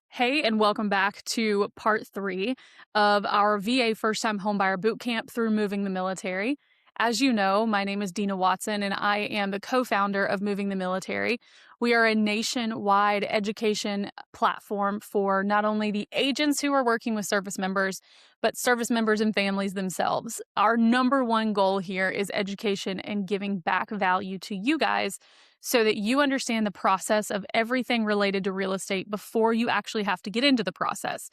Hey, and welcome back to part 3 of our VA First Time Homebuyer Bootcamp through Moving the Military. As you know, my name is Dina Watson, and I am the co founder of Moving the Military. We are a nationwide education platform for not only the agents who are working with service members, but service members and families themselves. Our number one goal here is education and giving back value to you guys so that you understand the process of everything related to real estate before you actually have to get into the process.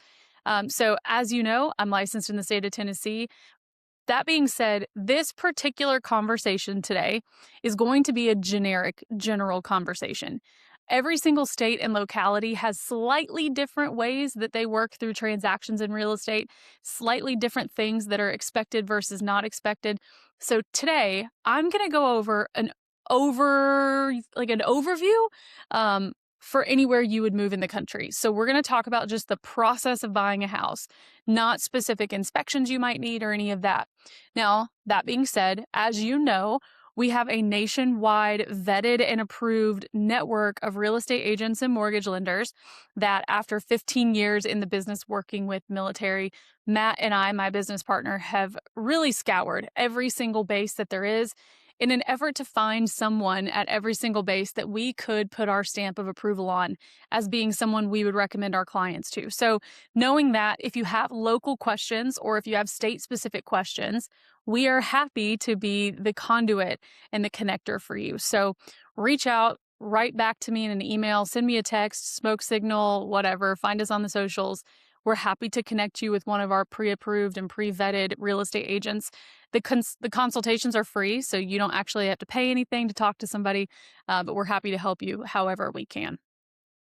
So, as you know, I'm licensed in the state of Tennessee. That being said, this particular conversation today is going to be a general conversation. Every single state and locality has slightly different ways that they work through transactions in real estate, slightly different things that are expected versus not expected. So today, I'm going to go over an overview for anywhere you would move in the country. So we're going to talk about just the process of buying a house, not specific inspections you might need or any of that. Now, that being said, as you know, we have a nationwide vetted and approved network of real estate agents and mortgage lenders that after 15 years in the business working with military, Matt and I, my business partner, have really scoured every single base that there is in an effort to find someone at every single base that we could put our stamp of approval on as being someone we would recommend our clients to. So, knowing that if you have local questions or if you have state specific questions, we are happy to be the conduit and the connector for you. So, reach out, write back to me in an email, send me a text, smoke signal, whatever, find us on the socials. We're happy to connect you with one of our pre-approved and pre-vetted real estate agents. The consultations are free, so you don't actually have to pay anything to talk to somebody, but we're happy to help you however we can.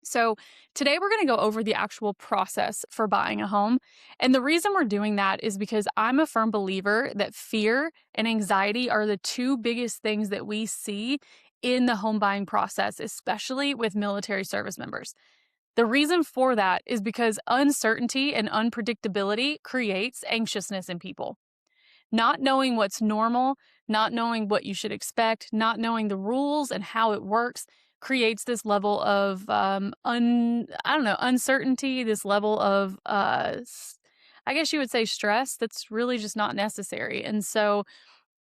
So today we're going to go over the actual process for buying a home. And the reason we're doing that is because I'm a firm believer that fear and anxiety are the two biggest things that we see in the home buying process, especially with military service members. The reason for that is because uncertainty and unpredictability creates anxiousness in people. Not knowing what's normal, not knowing what you should expect, not knowing the rules and how it works creates this level of uncertainty, this level of I guess you would say stress that's really just not necessary. And so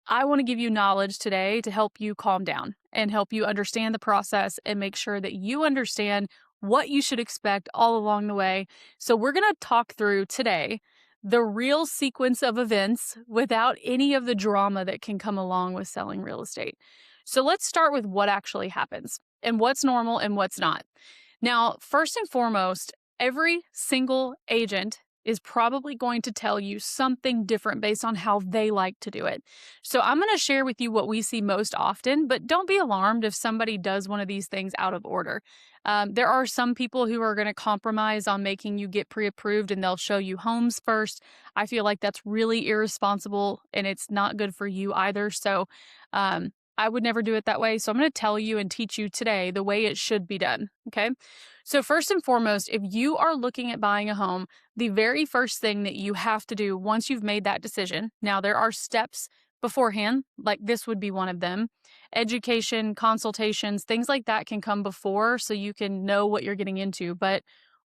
I want to give you knowledge today to help you calm down and help you understand the process and make sure that you understand what you should expect all along the way. So, we're going to talk through today the real sequence of events without any of the drama that can come along with selling real estate. So, let's start with what actually happens and what's normal and what's not. Now, first and foremost, every single agent is probably going to tell you something different based on how they like to do it. So I'm going to share with you what we see most often, but don't be alarmed if somebody does one of these things out of order. There are some people who are going to compromise on making you get pre-approved and they'll show you homes first. I feel like that's really irresponsible and it's not good for you either. So I would never do it that way. So I'm going to tell you and teach you today the way it should be done. Okay. So first and foremost, if you are looking at buying a home, the very first thing that you have to do once you've made that decision, now there are steps beforehand, like this would be one of them. Education, consultations, things like that can come before so you can know what you're getting into. But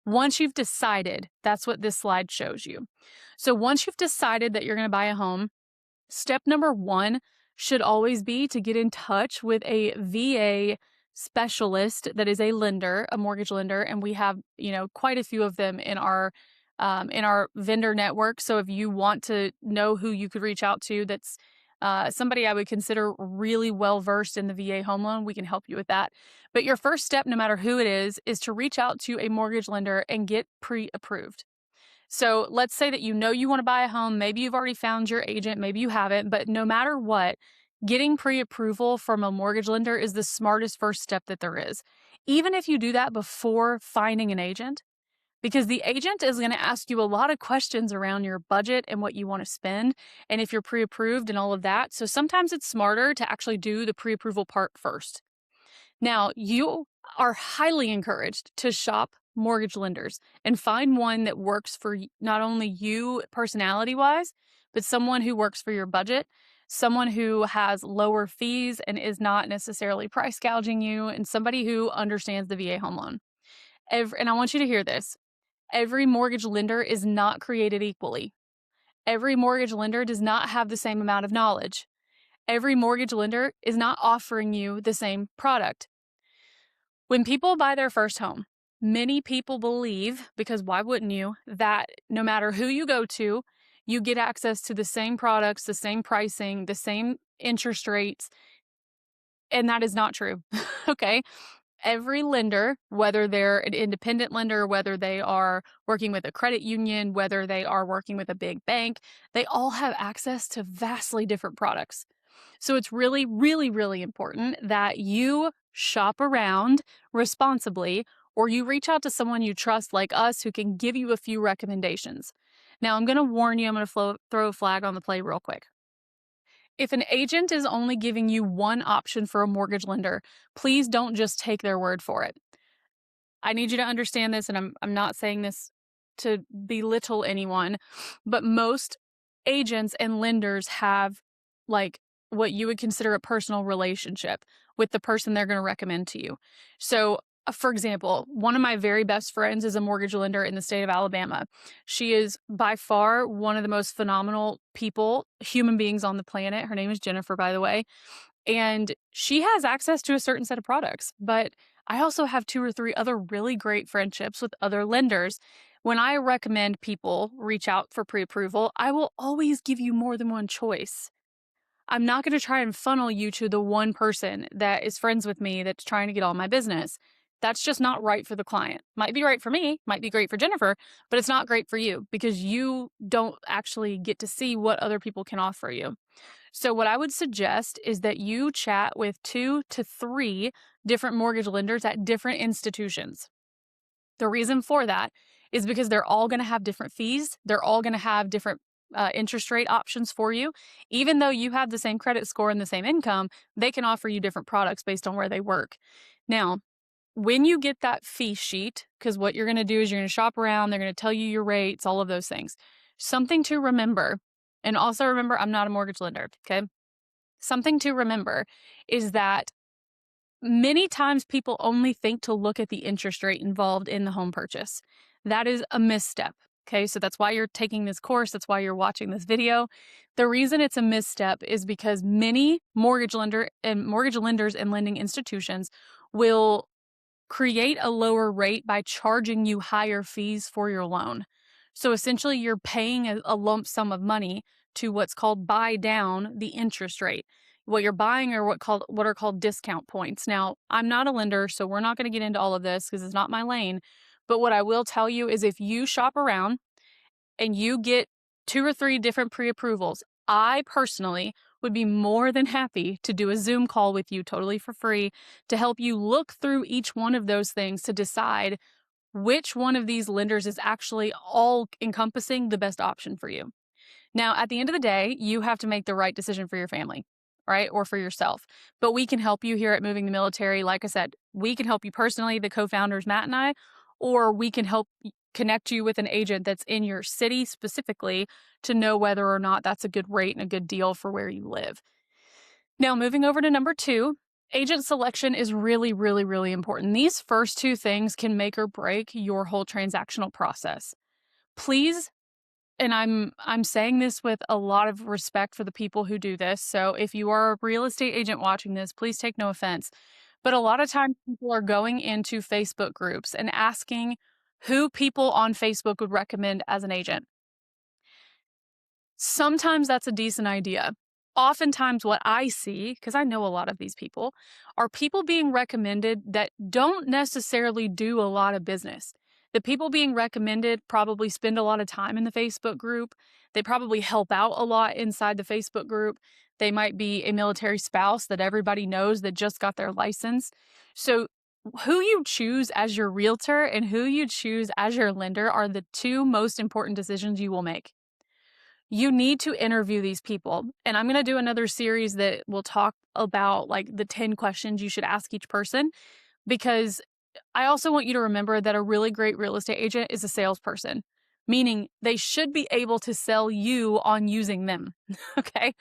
once you've decided, that's what this slide shows you. So once you've decided that you're going to buy a home, step number one should always be to get in touch with a VA specialist that is a lender, a mortgage lender, and we have, quite a few of them in our vendor network. So if you want to know who you could reach out to, that's somebody I would consider really well versed in the VA home loan, we can help you with that. But your first step, no matter who it is to reach out to a mortgage lender and get pre-approved. So let's say that you want to buy a home. Maybe you've already found your agent, maybe you haven't, but no matter what, getting pre-approval from a mortgage lender is the smartest first step that there is. Even if you do that before finding an agent, because the agent is going to ask you a lot of questions around your budget and what you want to spend, and if you're pre-approved and all of that. So sometimes it's smarter to actually do the pre-approval part first. Now, you are highly encouraged to shop mortgage lenders and find one that works for not only you personality wise, but someone who works for your budget, someone who has lower fees and is not necessarily price gouging you, and somebody who understands the VA home loan. And I want you to hear this. Every mortgage lender is not created equally. Every mortgage lender does not have the same amount of knowledge. Every mortgage lender is not offering you the same product. When people buy their first home, many people believe, because why wouldn't you, that no matter who you go to, you get access to the same products, the same pricing, the same interest rates, and that is not true. Okay? Every lender, whether they're an independent lender, whether they are working with a credit union, whether they are working with a big bank, they all have access to vastly different products. So it's really, really, really important that you shop around responsibly or you reach out to someone you trust, like us, who can give you a few recommendations. Now, I'm going to warn you, I'm going to throw a flag on the play real quick. If an agent is only giving you one option for a mortgage lender, please don't just take their word for it. I need you to understand this, and I'm not saying this to belittle anyone, but most agents and lenders have like what you would consider a personal relationship with the person they're going to recommend to you. So, for example, one of my very best friends is a mortgage lender in the state of Alabama. She is by far one of the most phenomenal people, human beings on the planet. Her name is Jennifer, by the way. And she has access to a certain set of products. But I also have 2 or 3 other really great friendships with other lenders. When I recommend people reach out for pre-approval, I will always give you more than one choice. I'm not going to try and funnel you to the one person that is friends with me that's trying to get all my business. That's just not right for the client. Might be right for me, might be great for Jennifer, but it's not great for you because you don't actually get to see what other people can offer you. So, what I would suggest is that you chat with 2 to 3 different mortgage lenders at different institutions. The reason for that is because they're all going to have different fees. They're all going to have different interest rate options for you. Even though you have the same credit score and the same income, they can offer you different products based on where they work. Now, when you get that fee sheet, because what you're going to do is you're going to shop around, they're going to tell you your rates, all of those things. Something to remember, and also remember, I'm not a mortgage lender, okay? Something to remember is that many times people only think to look at the interest rate involved in the home purchase. That is a misstep. Okay, so that's why you're taking this course. That's why you're watching this video. The reason it's a misstep is because many mortgage lenders and lending institutions will create a lower rate by charging you higher fees for your loan. So essentially, you're paying a lump sum of money to what's called buy down the interest rate. What you're buying are what are called discount points. Now, I'm not a lender, so we're not going to get into all of this because it's not my lane. But what I will tell you is if you shop around and you get 2 or 3 different pre-approvals, I personally would be more than happy to do a Zoom call with you totally for free to help you look through each one of those things to decide which one of these lenders is actually all encompassing the best option for you. Now, at the end of the day, you have to make the right decision for your family, right? Or for yourself. But we can help you here at Moving the Military. Like I said, we can help you personally, the co-founders, Matt and I, or we can help connect you with an agent that's in your city specifically to know whether or not that's a good rate and a good deal for where you live. Now, moving over to number 2, agent selection is really, really, really important. These first 2 things can make or break your whole transactional process. Please, and I'm saying this with a lot of respect for the people who do this. So if you are a real estate agent watching this, please take no offense. But a lot of times people are going into Facebook groups and asking who people on Facebook would recommend as an agent. Sometimes that's a decent idea. Oftentimes, what I see, because I know a lot of these people, are people being recommended that don't necessarily do a lot of business. The people being recommended probably spend a lot of time in the Facebook group. They probably help out a lot inside the Facebook group. They might be a military spouse that everybody knows that just got their license. So, who you choose as your realtor and who you choose as your lender are the 2 most important decisions you will make. You need to interview these people. And I'm going to do another series that will talk about like the 10 questions you should ask each person, because I also want you to remember that a really great real estate agent is a salesperson, meaning they should be able to sell you on using them. Okay.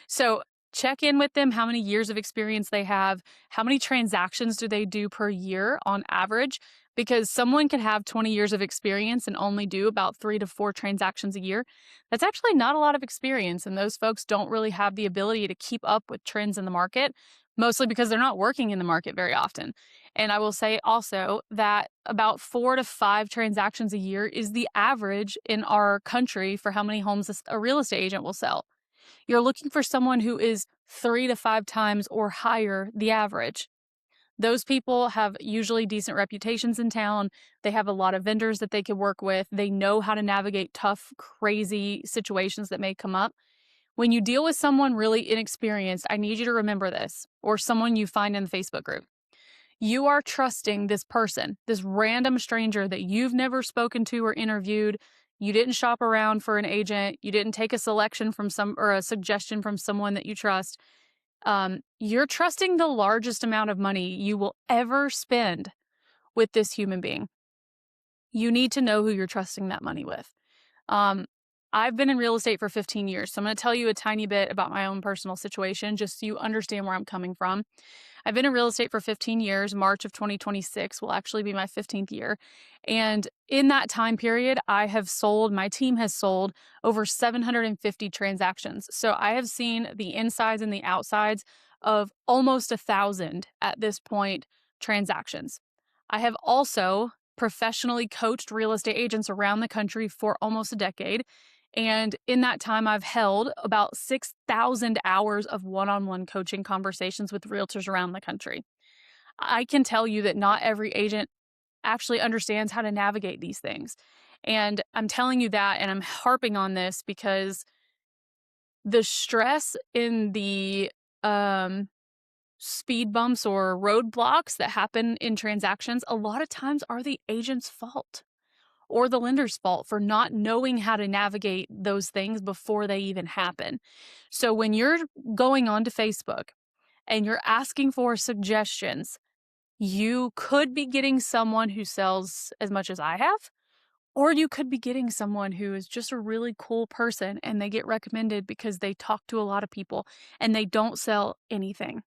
So check in with them, how many years of experience they have, how many transactions do they do per year on average. because someone could have 20 years of experience and only do about 3 to 4 transactions a year. That's actually not a lot of experience, and those folks don't really have the ability to keep up with trends in the market, mostly because they're not working in the market very often. And I will say also that about 4 to 5 transactions a year is the average in our country for how many homes a real estate agent will sell. You're looking for someone who is 3 to 5 times or higher the average. Those people have usually decent reputations in town. They have a lot of vendors that they could work with. They know how to navigate tough, crazy situations that may come up. When you deal with someone really inexperienced, I need you to remember this, or someone you find in the Facebook group. You are trusting this person, this random stranger that you've never spoken to or interviewed. You didn't shop around for an agent. You didn't take a selection from some or a suggestion from someone that you trust. You're trusting the largest amount of money you will ever spend with this human being. You need to know who you're trusting that money with. Um, I've been in real estate for 15 years, so I'm going to tell you a tiny bit about my own personal situation just so you understand where I'm coming from. I've been in real estate for 15 years. March of 2026 will actually be my 15th year. And in that time period, my team has sold over 750 transactions. So I have seen the insides and the outsides of almost 1,000 at this point transactions. I have also professionally coached real estate agents around the country for almost a decade. And in that time, I've held about 6,000 hours of one-on-one coaching conversations with realtors around the country. I can tell you that not every agent actually understands how to navigate these things. And I'm telling you that, and I'm harping on this because the stress in the speed bumps or roadblocks that happen in transactions, a lot of times are the agent's fault or the lender's fault for not knowing how to navigate those things before they even happen. So when you're going onto Facebook and you're asking for suggestions, you could be getting someone who sells as much as I have, or you could be getting someone who is just a really cool person and they get recommended because they talk to a lot of people and they don't sell anything.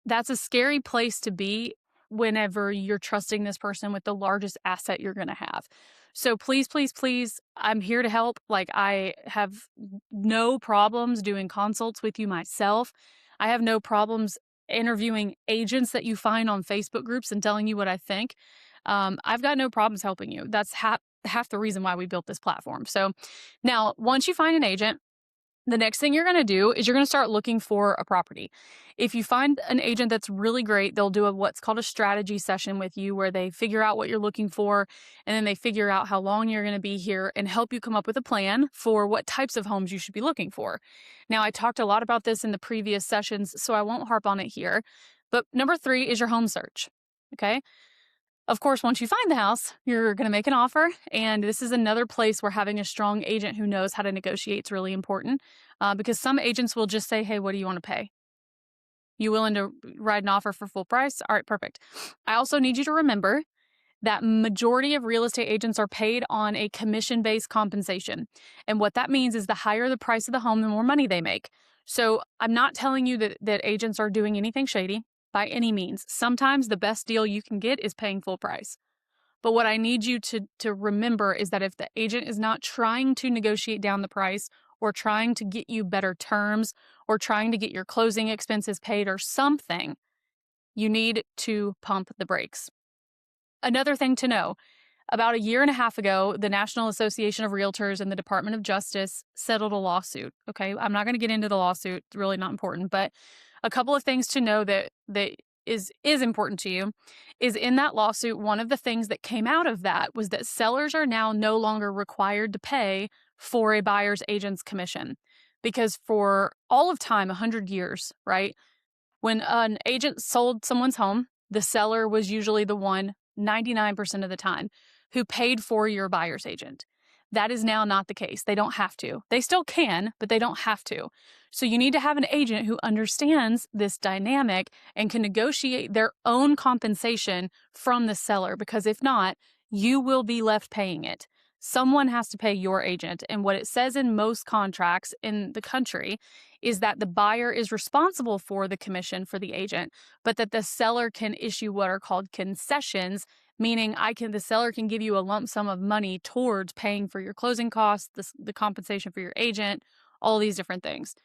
That's a scary place to be whenever you're trusting this person with the largest asset you're going to have. So please, please, please, I'm here to help. Like, I have no problems doing consults with you myself. I have no problems interviewing agents that you find on Facebook groups and telling you what I think. I've got no problems helping you. That's half the reason why we built this platform. So now, once you find an agent, the next thing you're going to do is you're going to start looking for a property. If you find an agent that's really great, they'll do what's called a strategy session with you where they figure out what you're looking for, and then they figure out how long you're going to be here and help you come up with a plan for what types of homes you should be looking for. Now, I talked a lot about this in the previous sessions, so I won't harp on it here. But number 3 is your home search. Okay. Of course, once you find the house, you're going to make an offer. And this is another place where having a strong agent who knows how to negotiate is really important, because some agents will just say, hey, what do you want to pay? You willing to write an offer for full price? All right, perfect. I also need you to remember that majority of real estate agents are paid on a commission-based compensation. And what that means is the higher the price of the home, the more money they make. So I'm not telling you that agents are doing anything shady by any means. Sometimes the best deal you can get is paying full price. But what I need you to remember is that if the agent is not trying to negotiate down the price or trying to get you better terms or trying to get your closing expenses paid or something, you need to pump the brakes. Another thing to know, about a year and a half ago, the National Association of Realtors and the Department of Justice settled a lawsuit. Okay, I'm not going to get into the lawsuit, it's really not important, but a couple of things to know that is important to you is in that lawsuit, one of the things that came out of that was that sellers are now no longer required to pay for a buyer's agent's commission. Because for all of time, 100 years, right? When an agent sold someone's home, the seller was usually the one 99% of the time who paid for your buyer's agent. That is now not the case. They don't have to. They still can, but they don't have to. So you need to have an agent who understands this dynamic and can negotiate their own compensation from the seller, because if not, you will be left paying it. Someone has to pay your agent. And what it says in most contracts in the country is that the buyer is responsible for the commission for the agent, but that the seller can issue what are called concessions meaning the seller can give you a lump sum of money towards paying for your closing costs, the compensation for your agent, all these different things.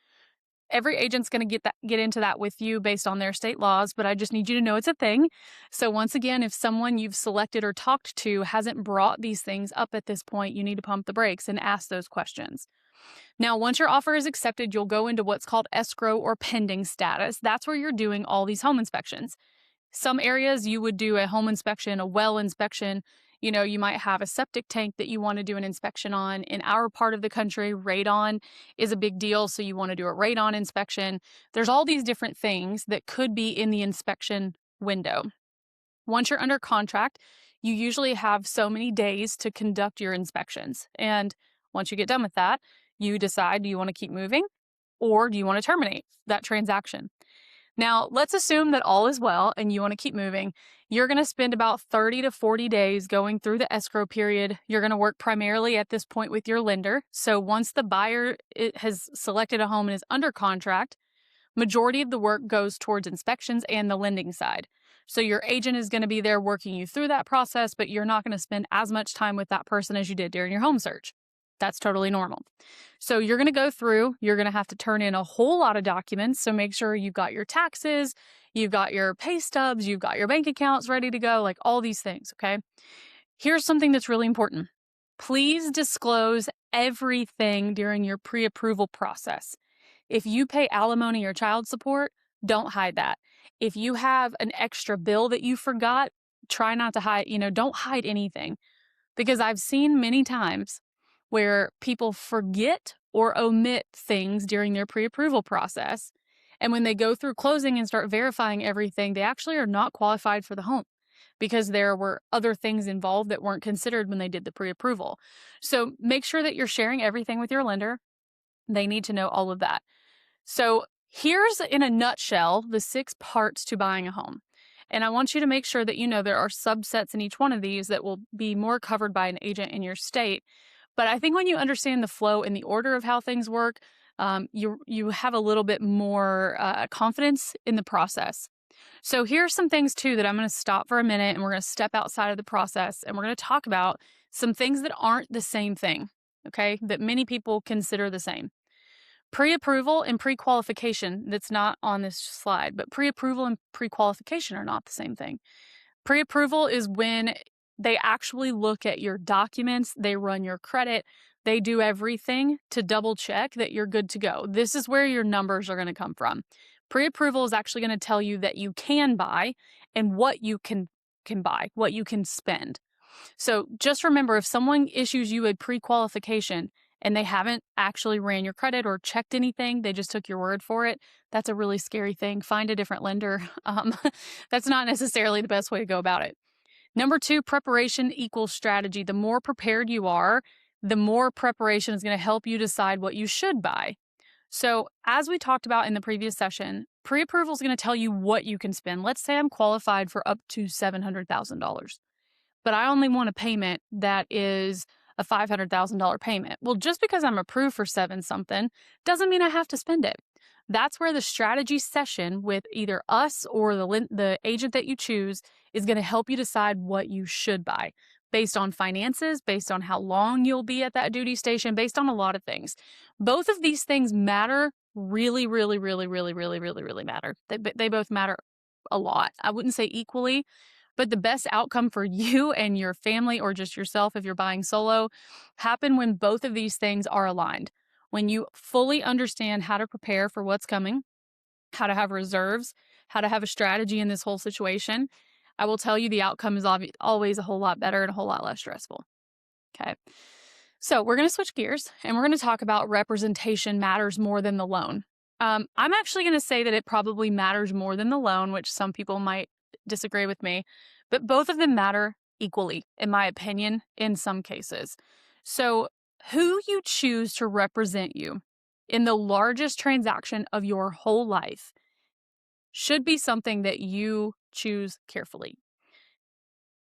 Every agent's going to get into that with you based on their state laws, but I just need you to know it's a thing. So once again, if someone you've selected or talked to hasn't brought these things up at this point, you need to pump the brakes and ask those questions. Now, once your offer is accepted, you'll go into what's called escrow or pending status. That's where you're doing all these home inspections. Some areas you would do a home inspection, a well inspection. You might have a septic tank that you want to do an inspection on. In our part of the country, radon is a big deal, so you want to do a radon inspection. There's all these different things that could be in the inspection window. Once you're under contract, you usually have so many days to conduct your inspections. And once you get done with that, you decide, do you want to keep moving or do you want to terminate that transaction? Now, let's assume that all is well and you want to keep moving. You're going to spend about 30 to 40 days going through the escrow period. You're going to work primarily at this point with your lender. So once the buyer has selected a home and is under contract, majority of the work goes towards inspections and the lending side. So your agent is going to be there working you through that process, but you're not going to spend as much time with that person as you did during your home search. That's totally normal. So you're going to go through, you're going to have to turn in a whole lot of documents. So make sure you've got your taxes, you've got your pay stubs, you've got your bank accounts ready to go, like all these things, okay? Here's something that's really important. Please disclose everything during your pre-approval process. If you pay alimony or child support, don't hide that. If you have an extra bill that you forgot, try not to hide, don't hide anything. Because I've seen many times where people forget or omit things during their pre-approval process. And when they go through closing and start verifying everything, they actually are not qualified for the home because there were other things involved that weren't considered when they did the pre-approval. So make sure that you're sharing everything with your lender. They need to know all of that. So here's, in a nutshell, the 6 parts to buying a home. And I want you to make sure that you know there are subsets in each one of these that will be more covered by an agent in your state. But I think when you understand the flow and the order of how things work, you have a little bit more confidence in the process. So here are some things too that I'm going to stop for a minute and we're going to step outside of the process and we're going to talk about some things that aren't the same thing, okay, that many people consider the same. Pre-approval and pre-qualification, that's not on this slide, but pre-approval and pre-qualification are not the same thing. Pre-approval is when they actually look at your documents, they run your credit, they do everything to double check that you're good to go. This is where your numbers are going to come from. Pre-approval is actually going to tell you that you can buy and what you can buy, what you can spend. So just remember, if someone issues you a pre-qualification and they haven't actually ran your credit or checked anything, they just took your word for it, that's a really scary thing. Find a different lender. That's not necessarily the best way to go about it. Number 2, preparation equals strategy. The more prepared you are, the more preparation is going to help you decide what you should buy. So as we talked about in the previous session, pre-approval is going to tell you what you can spend. Let's say I'm qualified for up to $700,000, but I only want a payment that is a $500,000 payment. Well, just because I'm approved for 7 something doesn't mean I have to spend it. That's where the strategy session with either us or the agent that you choose is going to help you decide what you should buy based on finances, based on how long you'll be at that duty station, based on a lot of things. Both of these things matter really, really, really, really, really, really, really matter. They both matter a lot. I wouldn't say equally, but the best outcome for you and your family or just yourself if you're buying solo happen when both of these things are aligned. When you fully understand how to prepare for what's coming, how to have reserves, how to have a strategy in this whole situation, I will tell you the outcome is always a whole lot better and a whole lot less stressful. Okay. So we're going to switch gears and we're going to talk about representation matters more than the loan. I'm actually going to say that it probably matters more than the loan, which some people might disagree with me, but both of them matter equally, in my opinion, in some cases. So who you choose to represent you in the largest transaction of your whole life should be something that you choose carefully.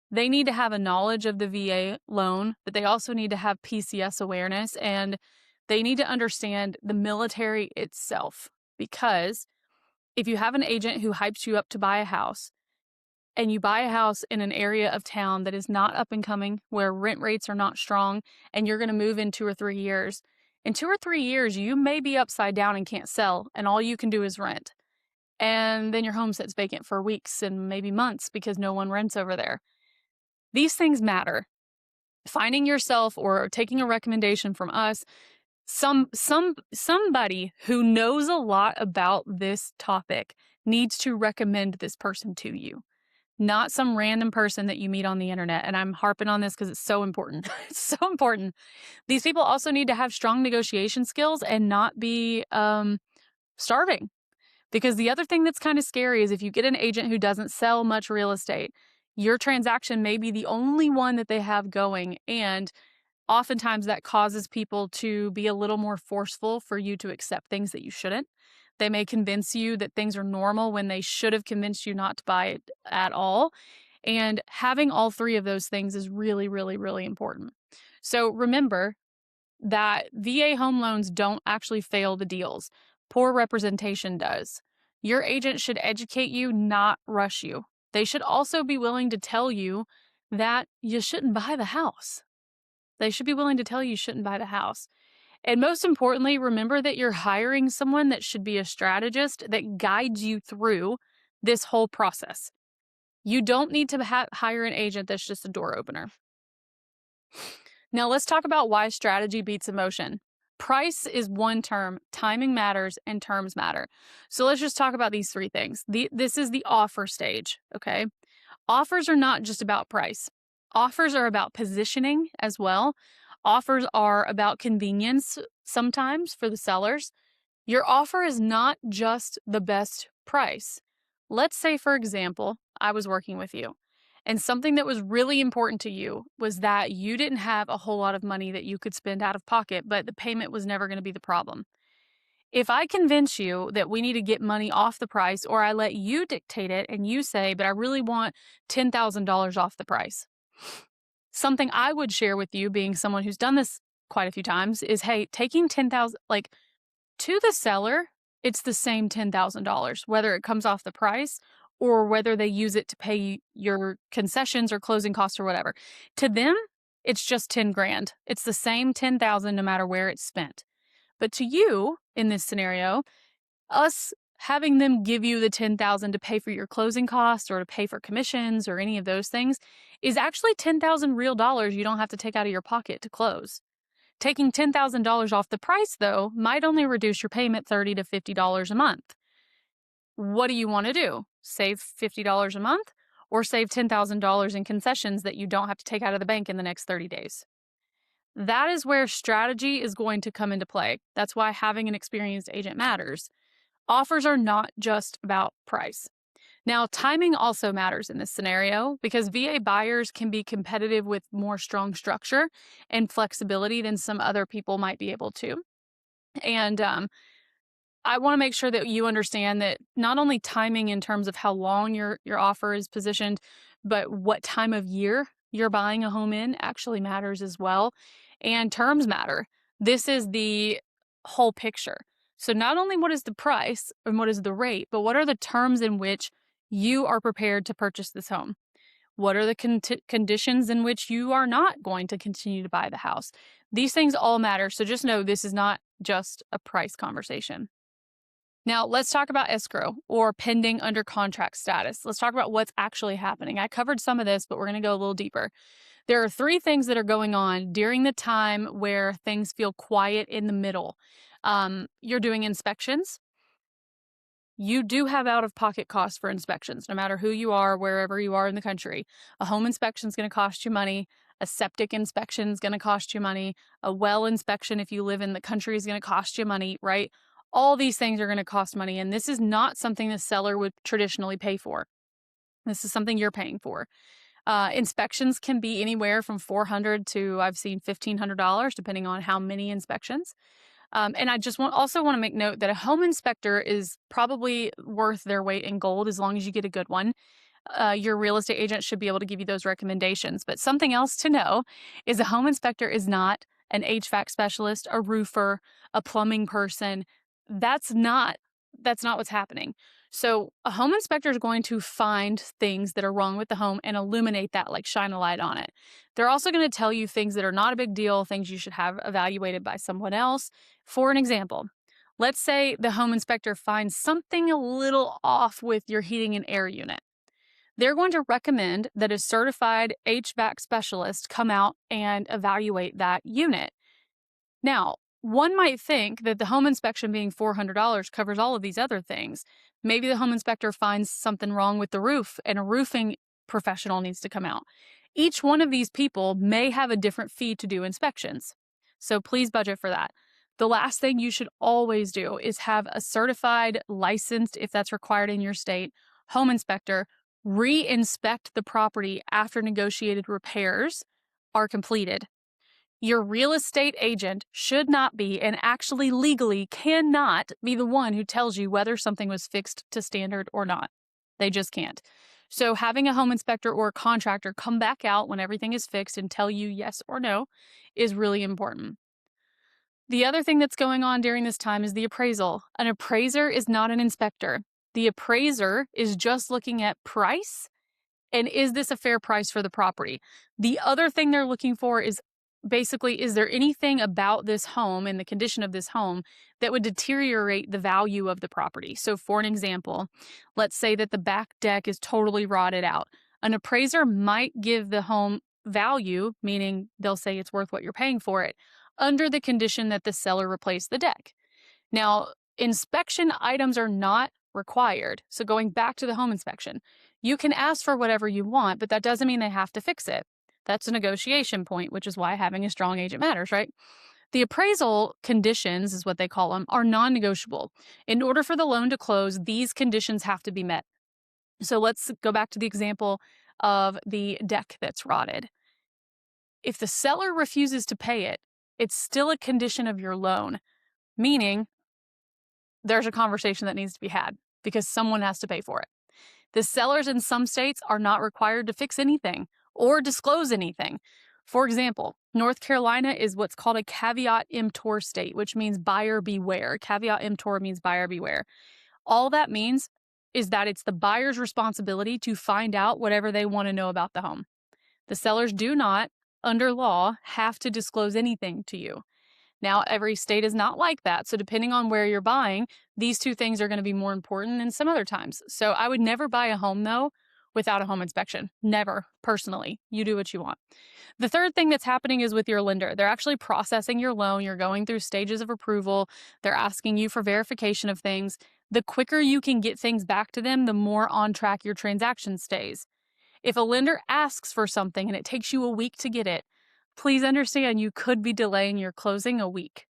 They need to have a knowledge of the VA loan, but they also need to have PCS awareness, and they need to understand the military itself. Because if you have an agent who hypes you up to buy a house, and you buy a house in an area of town that is not up and coming, where rent rates are not strong, and you're going to move in 2 or 3 years, in 2 or 3 years, you may be upside down and can't sell, and all you can do is rent. And then your home sits vacant for weeks and maybe months because no one rents over there. These things matter. Finding yourself or taking a recommendation from us, somebody who knows a lot about this topic needs to recommend this person to you, not some random person that you meet on the internet. And I'm harping on this because it's so important. It's so important. These people also need to have strong negotiation skills and not be starving. Because the other thing that's kind of scary is if you get an agent who doesn't sell much real estate, your transaction may be the only one that they have going. And oftentimes that causes people to be a little more forceful for you to accept things that you shouldn't. They may convince you that things are normal when they should have convinced you not to buy it at all. And having all three of those things is really, really, really important. So remember that VA home loans don't actually fail the deals. Poor representation does. Your agent should educate you, not rush you. They should also be willing to tell you that you shouldn't buy the house. They should be willing to tell you shouldn't buy the house. And most importantly, remember that you're hiring someone that should be a strategist that guides you through this whole process. You don't need to hire an agent that's just a door opener. Now, let's talk about why strategy beats emotion. Price is one term, timing matters, and terms matter. So let's just talk about these three things. This is the offer stage, okay? Offers are not just about price. Offers are about positioning as well. Offers are about convenience sometimes for the sellers. Your offer is not just the best price. Let's say, for example, I was working with you, and something that was really important to you was that you didn't have a whole lot of money that you could spend out of pocket, but the payment was never going to be the problem. If I convince you that we need to get money off the price, or I let you dictate it and you say, but I really want $10,000 off the price, something I would share with you, being someone who's done this quite a few times, is, hey, taking 10,000, like, to the seller, it's the same $10,000, whether it comes off the price or whether they use it to pay your concessions or closing costs or whatever. To them, it's just 10 grand. It's the same 10,000 no matter where it's spent. But to you, in this scenario, us having them give you the 10,000 to pay for your closing costs or to pay for commissions or any of those things is actually 10,000 real dollars you don't have to take out of your pocket to close. Taking $10,000 off the price, though, might only reduce your payment $30 to $50 a month. What do you want to do? Save $50 a month or save $10,000 in concessions that you don't have to take out of the bank in the next 30 days? That is where strategy is going to come into play. That's why having an experienced agent matters. Offers are not just about price. Now, timing also matters in this scenario because VA buyers can be competitive with more strong structure and flexibility than some other people might be able to. And I want to make sure that you understand that not only timing in terms of how long your offer is positioned, but what time of year you're buying a home in actually matters as well. And terms matter. This is the whole picture. So not only what is the price and what is the rate, but what are the terms in which you are prepared to purchase this home? What are the conditions in which you are not going to continue to buy the house? These things all matter. So just know this is not just a price conversation. Now, let's talk about escrow or pending under contract status. Let's talk about what's actually happening. I covered some of this, but we're going to go a little deeper. There are three things that are going on during the time where things feel quiet in the middle. You're doing inspections. You do have out-of-pocket costs for inspections, no matter who you are, wherever you are in the country. A home inspection is going to cost you money. A septic inspection is going to cost you money. A well inspection, if you live in the country, is going to cost you money, right? All these things are going to cost money, and this is not something the seller would traditionally pay for. This is something you're paying for. Inspections can be anywhere from $400 to, I've seen, $1,500, depending on how many inspections. And I just also want to make note that a home inspector is probably worth their weight in gold as long as you get a good one. Your real estate agent should be able to give you those recommendations. But something else to know is a home inspector is not an HVAC specialist, a roofer, a plumbing person. That's not what's happening. So a home inspector is going to find things that are wrong with the home and illuminate that, like shine a light on it. They're also going to tell you things that are not a big deal, things you should have evaluated by someone else. For an example, let's say the home inspector finds something a little off with your heating and air unit. They're going to recommend that a certified HVAC specialist come out and evaluate that unit. Now, one might think that the home inspection being $400 covers all of these other things. Maybe the home inspector finds something wrong with the roof and a roofing professional needs to come out. Each one of these people may have a different fee to do inspections. So please budget for that. The last thing you should always do is have a certified, licensed, if that's required in your state, home inspector re-inspect the property after negotiated repairs are completed. Your real estate agent should not be, and actually legally cannot be, the one who tells you whether something was fixed to standard or not. They just can't. So having a home inspector or a contractor come back out when everything is fixed and tell you yes or no is really important. The other thing that's going on during this time is the appraisal. An appraiser is not an inspector. The appraiser is just looking at price and is this a fair price for the property? The other thing they're looking for is basically, is there anything about this home and the condition of this home that would deteriorate the value of the property? So, for an example, let's say that the back deck is totally rotted out. An appraiser might give the home value, meaning they'll say it's worth what you're paying for it, under the condition that the seller replaced the deck. Now, inspection items are not required. So going back to the home inspection, you can ask for whatever you want, but that doesn't mean they have to fix it. That's a negotiation point, which is why having a strong agent matters, right? The appraisal conditions, is what they call them, are non-negotiable. In order for the loan to close, these conditions have to be met. So let's go back to the example of the deck that's rotted. If the seller refuses to pay it, it's still a condition of your loan, meaning there's a conversation that needs to be had because someone has to pay for it. The sellers in some states are not required to fix anything or disclose anything. For example, North Carolina is what's called a caveat emptor state, which means buyer beware. Caveat emptor means buyer beware. All that means is that it's the buyer's responsibility to find out whatever they want to know about the home. The sellers do not, under law, have to disclose anything to you. Now, every state is not like that. So depending on where you're buying, these two things are going to be more important than some other times. So I would never buy a home, though, without a home inspection. Never, personally. You do what you want. The third thing that's happening is with your lender. They're actually processing your loan. You're going through stages of approval. They're asking you for verification of things. The quicker you can get things back to them, the more on track your transaction stays. If a lender asks for something and it takes you a week to get it, please understand you could be delaying your closing a week.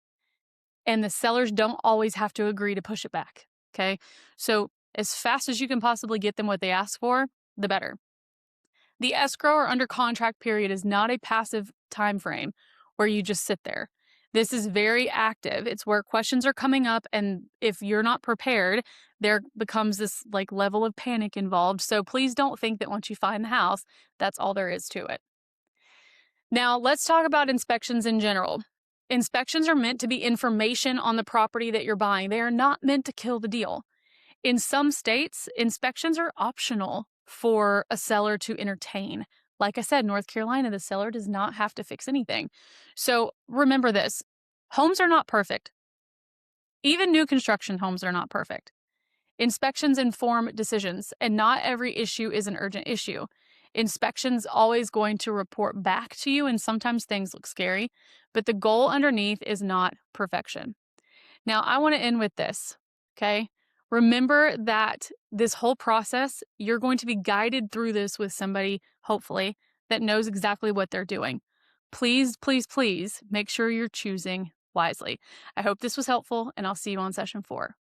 And the sellers don't always have to agree to push it back, okay? So as fast as you can possibly get them what they ask for, the better. The escrow or under contract period is not a passive time frame where you just sit there. This is very active. It's where questions are coming up, and if you're not prepared, there becomes this like level of panic involved. So please don't think that once you find the house, that's all there is to it. Now, let's talk about inspections in general. Inspections are meant to be information on the property that you're buying. They are not meant to kill the deal. In some states, inspections are optional for a seller to entertain. Like I said, North Carolina, the seller does not have to fix anything. So remember this, homes are not perfect. Even new construction homes are not perfect. Inspections inform decisions, and not every issue is an urgent issue. Inspections always going to report back to you, and sometimes things look scary, but the goal underneath is not perfection. Now, I want to end with this, okay? Remember that this whole process, you're going to be guided through this with somebody, hopefully, that knows exactly what they're doing. Please, please, please make sure you're choosing wisely. I hope this was helpful, and I'll see you on session 4.